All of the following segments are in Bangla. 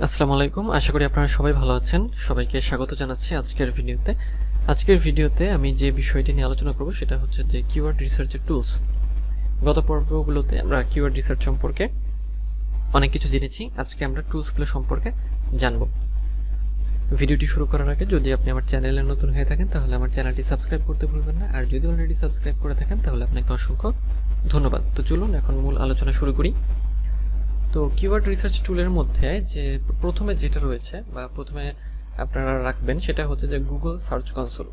আসসালামু আলাইকুম, আশা করি আপনারা সবাই ভালো আছেন। সবাইকে স্বাগত জানাচ্ছি আজকের ভিডিওতে আমি যে বিষয়টি নিয়ে আলোচনা করব সেটা হচ্ছে যে কিওয়ার্ড রিসার্চের টুলস। গত পর্বগুলোতে আমরা কিওয়ার্ড রিসার্চ সম্পর্কে অনেক কিছু জেনেছি। আজকে আমরা টুলসগুলো সম্পর্কে জানব। ভিডিওটি শুরু করার আগে যদি আপনি আমার চ্যানেলে নতুন হয়ে থাকেন তাহলে আমার চ্যানেলটি সাবস্ক্রাইব করতে ভুলবেন না, আর যদি অলরেডি সাবস্ক্রাইব করে থাকেন তাহলে আপনাকে অসংখ্য ধন্যবাদ। তো চলুন এখন মূল আলোচনা শুরু করি। তো কিওয়ার্ড রিসার্চ টুলের মধ্যে যে প্রথমে যেটা রয়েছে বা প্রথমে আপনারা রাখবেন সেটা হচ্ছে যে Google search console.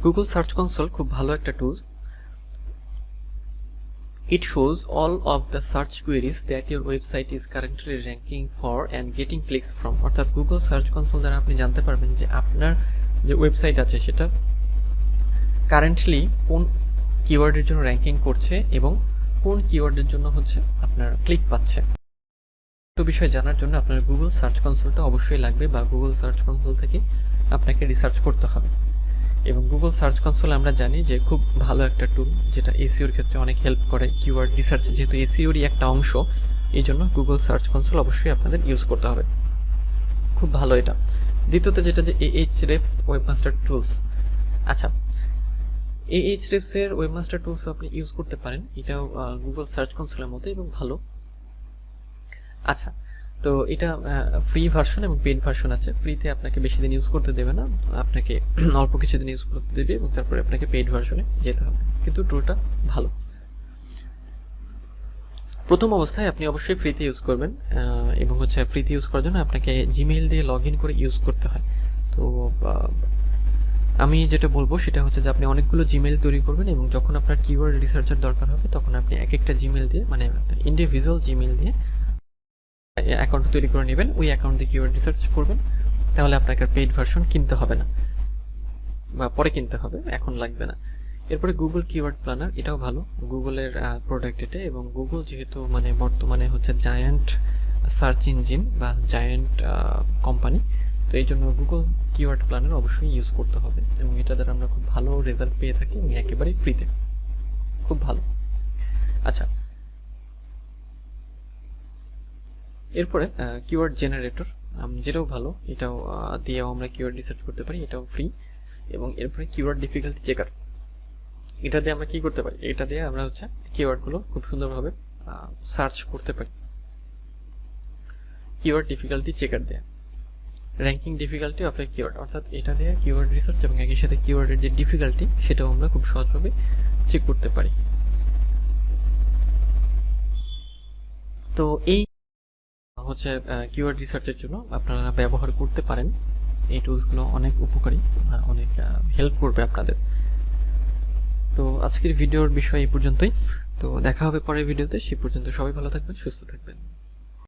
Google search console খুব ভালো একটা টুল। It shows all of the search queries that your website is currently ranking for and getting clicks from। অর্থাৎ গুগল সার্চ কনসোল দ্বারা আপনি জানতে পারবেন যে আপনার যে ওয়েবসাইট আছে সেটা কারেন্টলি কোন কিওয়ার্ডের জন্য র্যাঙ্কিং করছে এবং কোন কিওয়ার্ডের জন্য হচ্ছে আপনার ক্লিক পাচ্ছে। একটু বিষয় জানার জন্য আপনার গুগল সার্চ কনসোলটা অবশ্যই লাগবে বা গুগল সার্চ কনসোল থেকে আপনাকে রিসার্চ করতে হবে। এবং গুগল সার্চ কনসোল আমরা জানি যে খুব ভালো একটা টুল, যেটা এসইওর ক্ষেত্রে অনেক হেল্প করে। কিওয়ার্ড রিসার্চ যেহেতু এসইওরই একটা অংশ, এই জন্য গুগল সার্চ কনসোল অবশ্যই আপনাদের ইউজ করতে হবে। খুব ভালো এটা। দ্বিতীয়ত যেটা যে Ahrefs ওয়েবমাস্টার টুলস। আচ্ছা, Ahrefs এর ওয়েবমাস্টার টুলস আপনি ইউজ করতে পারেন, এটাও গুগল সার্চ কনসোলের মতো এবং ভালো। আচ্ছা, তো এটা ফ্রি ভার্সন এবং পেইড ভার্সন আছে। ফ্রিতে আপনাকে বেশি দিন ইউজ করতে দেবে না, আপনাকে অল্প কিছুদিন ইউজ করতে দেবে এবং তারপরে আপনাকে পেইড ভার্সনে যেতে হবে, কিন্তু টুলটা ভালো। প্রথম অবস্থায় আপনি অবশ্যই ফ্রিতে ইউজ করবেন এবং হচ্ছে ফ্রিতে ইউজ করার জন্য আপনাকে জিমেইল দিয়ে লগ ইন করে ইউজ করতে হয়। তো আমি যেটা বলবো সেটা হচ্ছে যে আপনি অনেকগুলো জিমেইল তৈরি করবেন এবং যখন আপনার কিওয়ার্ড রিসার্চের দরকার হবে তখন আপনি এক একটা জিমেইল দিয়ে, মানে ইন্ডিভিজুয়াল জিমেইল দিয়ে অ্যাকাউন্ট তৈরি করে নেবেন। ওই অ্যাকাউন্ট দিয়ে কিওয়ার্ড রিসার্চ করবেন, তাহলে আপনাকে আর পেইড ভার্সন কিনতে হবে না, বা পরে কিনতে হবে, এখন লাগবে না। এরপরে গুগল কিওয়ার্ড প্ল্যানার, এটাও ভালো, গুগলের প্রোডাক্ট এটা। এবং গুগল যেহেতু মানে বর্তমানে হচ্ছে জায়ান্ট সার্চ ইঞ্জিন বা জায়ান্ট কোম্পানি, তো এই জন্য গুগল কিওয়ার্ড প্ল্যানার অবশ্যই ইউজ করতে হবে এবং এটা দ্বারা আমরা খুব ভালো রেজাল্ট পেয়ে থাকি এবং একেবারেই ফ্রিতে, খুব ভালো। আচ্ছা, এরপরে কিওয়ার্ড জেনারেটর, যেটাও ভালো, এটাও দিয়েও আমরা কিওয়ার্ড রিসার্চ করতে পারি, এটাও ফ্রি। এবং এরপরে কিওয়ার্ড ডিফিকাল্টি চেকার, এটা দিয়ে আমরা কি করতে পারি, এটা দিয়ে আমরা হচ্ছে কিওয়ার্ডগুলো খুব সুন্দরভাবে সার্চ করতে পারি। কিওয়ার্ড ডিফিকাল্টি চেকার দিয়ে ranking difficulty of A keyword, অর্থাৎ এটা দিয়ে কিওয়ার্ড রিসার্চ এবং একই সাথে কিওয়ার্ডের যে ডিফিকাল্টি সেটাও আমরা খুব সহজভাবে চেক করতে পারি। তো এই হচ্ছে কিওয়ার্ড রিসার্চের জন্য আপনারা ব্যবহার করতে পারেন। এই টুলসগুলো অনেক উপকারী, অনেক হেল্প করবে আপনাদের। তো আজকের ভিডিওর বিষয় এই পর্যন্তই। তো দেখা হবে পরের ভিডিওতে, সে পর্যন্ত সবাই ভালো থাকবেন, সুস্থ থাকবেন।